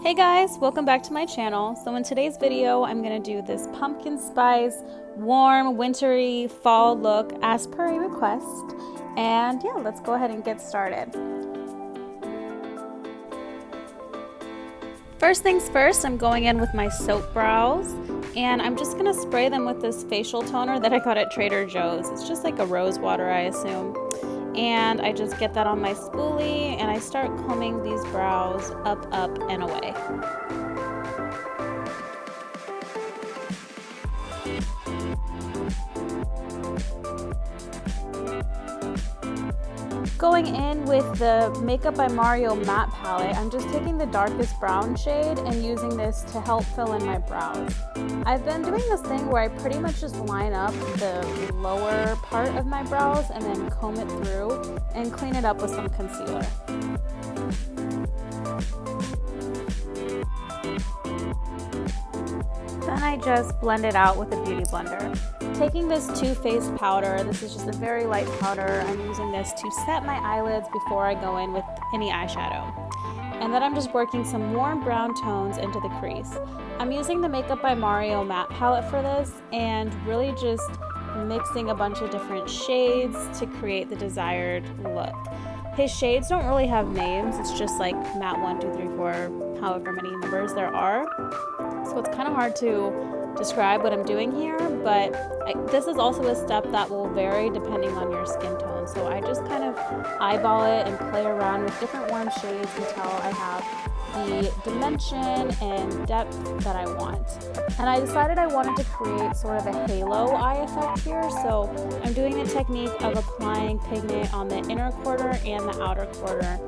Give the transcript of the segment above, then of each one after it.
Hey guys, welcome back to my channel. So in today's video, I'm going to do this pumpkin spice, warm, wintry, fall look as per a request. And yeah, let's go ahead and get started. First things first, I'm going in with my soap brows, and I'm just going to spray them with this facial toner that I got at Trader Joe's. It's just like a rose water, I assume. And I just get that on my spoolie and I start combing these brows up, and away. Going in with the Makeup by Mario matte palette, I'm just taking the darkest brown shade and using this to help fill in my brows. I've been doing this thing where I pretty much just line up the lower part of my brows and then comb it through and clean it up with some concealer. Then I just blend it out with a beauty blender. Taking this Too Faced powder, this is just a very light powder. I'm using this to set my eyelids before I go in with any eyeshadow. And then I'm just working some warm brown tones into the crease. I'm using the Makeup by Mario matte palette for this and really just mixing a bunch of different shades to create the desired look. His shades don't really have names, it's just like matte 1, 2, 3, 4, however many numbers there are. So it's kind of hard to describe what I'm doing here, but this is also a step that will vary depending on your skin tone. So I just kind of eyeball it and play around with different warm shades until I have the dimension and depth that I want. And I decided I wanted to create sort of a halo eye effect here, so I'm doing the technique of applying pigment on the inner quarter and the outer quarter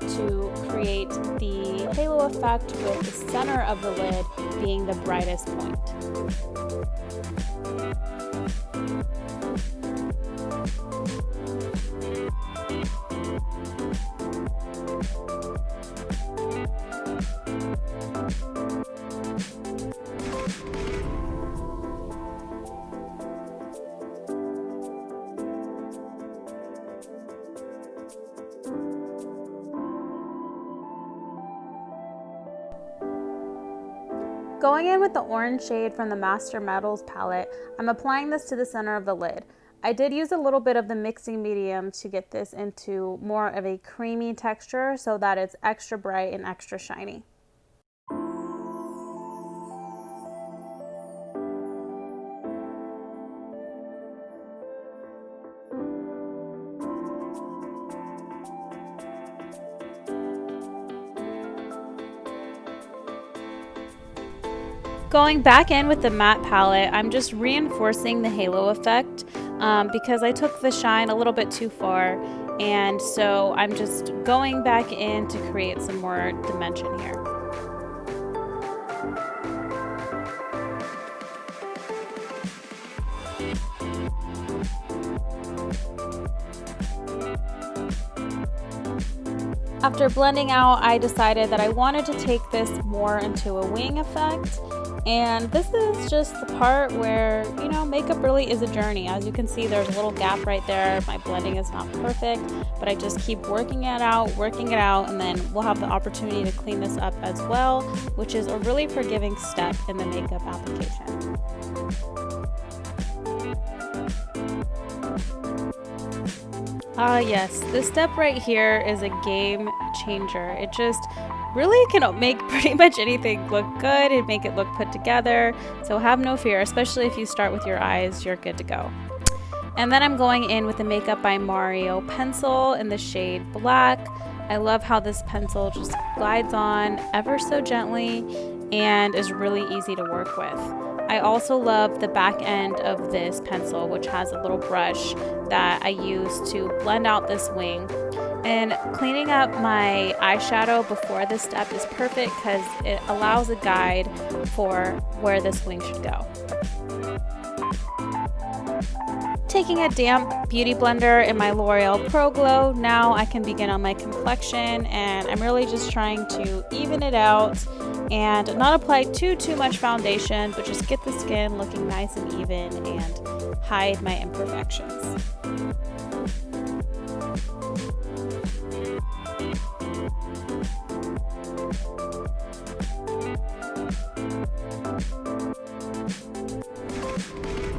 to create the halo effect, with the center of the lid being the brightest point. Going in with the orange shade from the Master Metals palette, I'm applying this to the center of the lid. I did use a little bit of the mixing medium to get this into more of a creamy texture so that it's extra bright and extra shiny. Going back in with the matte palette, I'm just reinforcing the halo effect because I took the shine a little bit too far, and so I'm just going back in to create some more dimension here. After blending out, I decided that I wanted to take this more into a wing effect. And this is just the part where, you know, makeup really is a journey. As you can see, there's a little gap right there. My blending is not perfect, but I just keep working it out, and then we'll have the opportunity to clean this up as well, which is a really forgiving step in the makeup application. Yes, this step right here is a game changer. It just really can make pretty much anything look good and make it look put together. So have no fear, especially if you start with your eyes, you're good to go. And then I'm going in with the Makeup by Mario pencil in the shade Black. I love how this pencil just glides on ever so gently and is really easy to work with. I also love the back end of this pencil, which has a little brush that I use to blend out this wing. And cleaning up my eyeshadow before this step is perfect because it allows a guide for where this wing should go. Taking a damp beauty blender in my Loreal Pro Glow, now I can begin on my complexion, and I'm really just trying to even it out and not apply too much foundation, but just get the skin looking nice and even and hide my imperfections.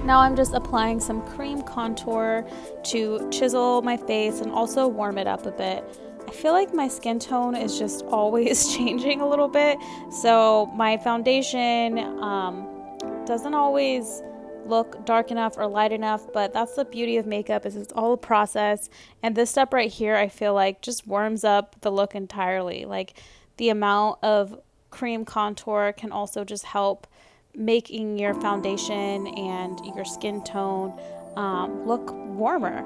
Now I'm just applying some cream contour to chisel my face and also warm it up a bit. I feel like my skin tone is just always changing a little bit, so my foundation doesn't always look dark enough or light enough, but that's the beauty of makeup, is it's all a process. And this step right here, I feel like just warms up the look entirely. Like, the amount of cream contour can also just help making your foundation and your skin tone look warmer.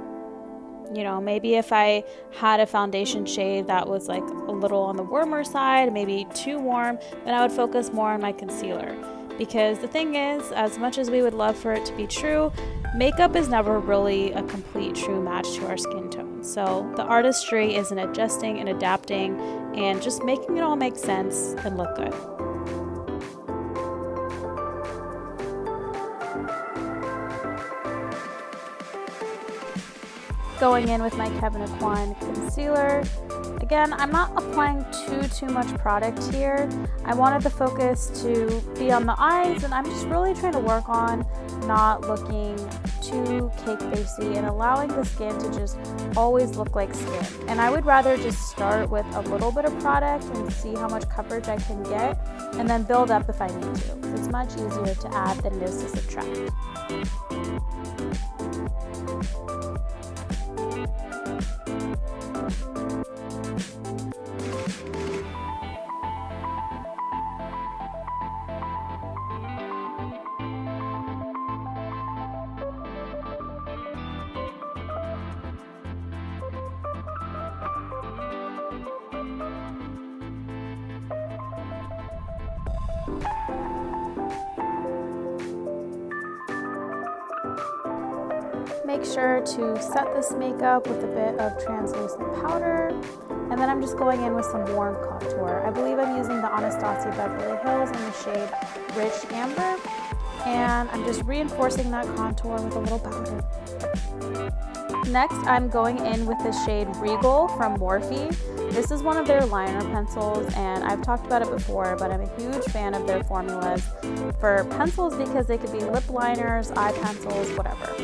You know, maybe if I had a foundation shade that was like a little on the warmer side, maybe too warm, then I would focus more on my concealer. Because the thing is, as much as we would love for it to be true, makeup is never really a complete true match to our skin tone. So the artistry is in adjusting and adapting and just making it all make sense and look good. Going in with my Kevyn Aucoin concealer. Again, I'm not applying too much product here. I wanted the focus to be on the eyes, and I'm just really trying to work on not looking too cake facey and allowing the skin to just always look like skin. And I would rather just start with a little bit of product and see how much coverage I can get, and then build up if I need to. It's much easier to add than it is to subtract. Make sure to set this makeup with a bit of translucent powder, and then I'm just going in with some warm contour. I believe I'm using the Anastasia Beverly Hills in the shade Rich Amber, and I'm just reinforcing that contour with a little powder. Next, I'm going in with the shade Regal from Morphe. This is one of their liner pencils, and I've talked about it before, but I'm a huge fan of their formulas for pencils because they could be lip liners, eye pencils, whatever.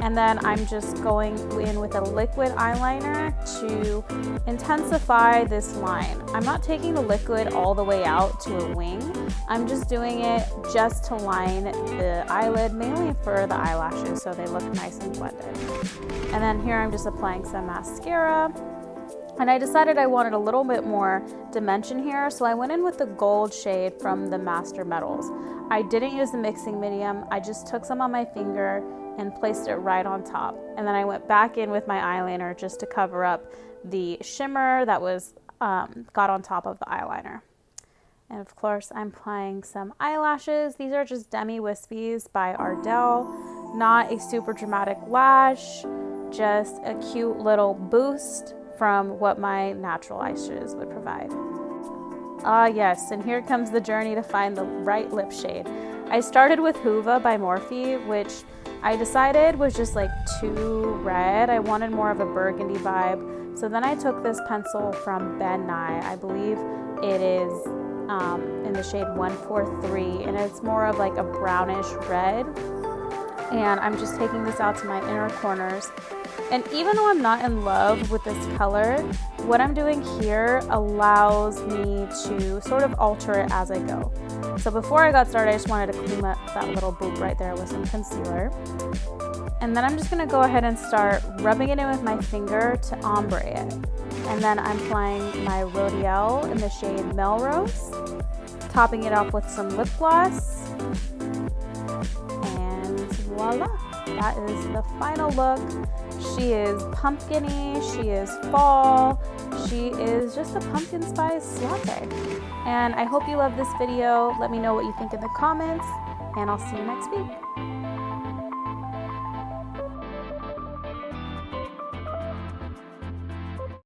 And then I'm just going in with a liquid eyeliner to intensify this line. I'm not taking the liquid all the way out to a wing. I'm just doing it just to line the eyelid, mainly for the eyelashes, so they look nice and blended. And then here I'm just applying some mascara. And I decided I wanted a little bit more dimension here, so I went in with the gold shade from the Master Metals. I didn't use the mixing medium. I just took some on my finger and placed it right on top. And then I went back in with my eyeliner just to cover up the shimmer that was got on top of the eyeliner. And of course, I'm applying some eyelashes. These are just Demi Wispies by Rodial. Not a super dramatic lash, just a cute little boost from what my natural lashes would provide. Ah yes, and here comes the journey to find the right lip shade. I started with Hoova by Morphe, which I decided was just like too red. I wanted more of a burgundy vibe. So then I took this pencil from Ben Nye. I believe it is in the shade 143, and it's more of like a brownish red. And I'm just taking this out to my inner corners. And even though I'm not in love with this color, what I'm doing here allows me to sort of alter it as I go. So before I got started, I just wanted to clean up that little boop right there with some concealer. And then I'm just gonna go ahead and start rubbing it in with my finger to ombre it. And then I'm applying my Rodial in the shade Melrose, topping it off with some lip gloss. And voila, that is the final look. She is pumpkin-y, she is fall, she is just a pumpkin spice latte. And I hope you love this video. Let me know what you think in the comments, and I'll see you next week.